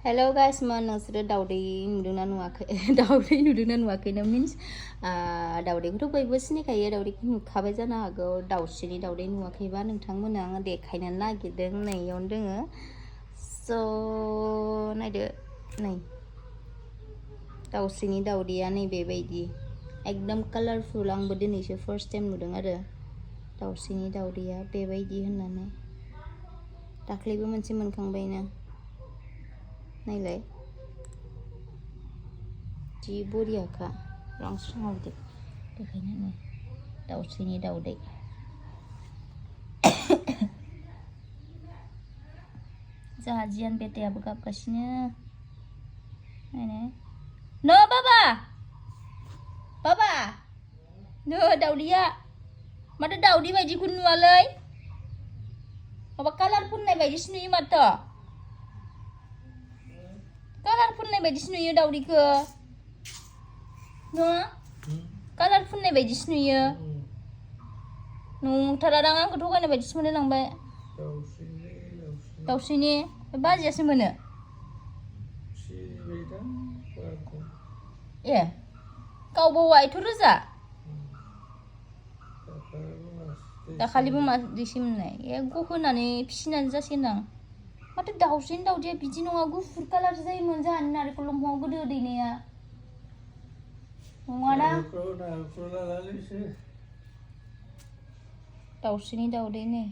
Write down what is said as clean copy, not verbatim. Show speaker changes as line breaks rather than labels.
Hello guys, नोंसोरो दावदै नुदोंना नुवाखै दावदै नुदोंना नुवाखैनो मिन्स दावदैखौथ' बयबो सिनायखायो दावदैखौ नुखाबाय जानो हागौ दाउस्रिनि दावदै नुवाखैबा नोंथांमोननो आङो देखायनो नागिरदों नैयावनो दोङो स' नायदो नै दाउस्रिनि दावदैया नै बेबायदि एकदम कालारफुल आंबो दिनैसो फार्स्ट टाइम नुदों आरो दाउस्रिनि दावदैया बेबायदि होननानै दाख्लैबो मोनसे मोनखांबायना नायलाय जि बरियाखा रांस्राव देखायनानै दाउस्रिनि दावदै जोंहा जियान बेटायाबो गाबगासिनो नायनाय नो बाबा बाबा नो दावदैया माथो दावदै बायदिखौ नुवालै माबा कालार फुननाय बायदिसो नुयो माथो कालार फुननाय बायदिसो नुयो दावदैखौ न' कालार फुननाय बायदिसो नुयो नंथारादां आंखौ थगायनाय बायदिसो मोनलायलांबाय दाउस्रिनि बाजैयासो मोनो ए गावबो एथ' रोजा दाखालिबो मादैसो मोननाय ए होनानै फिसिनानै जासिगोन आं माथो दाउस्रिनि दावदैया बिदि नङा गुफुर कालारसो जायोमोन जोंहानि नारेंखल दंफाङाव गोदो दैनाया नङाना दाउस्रिनि दावदै नै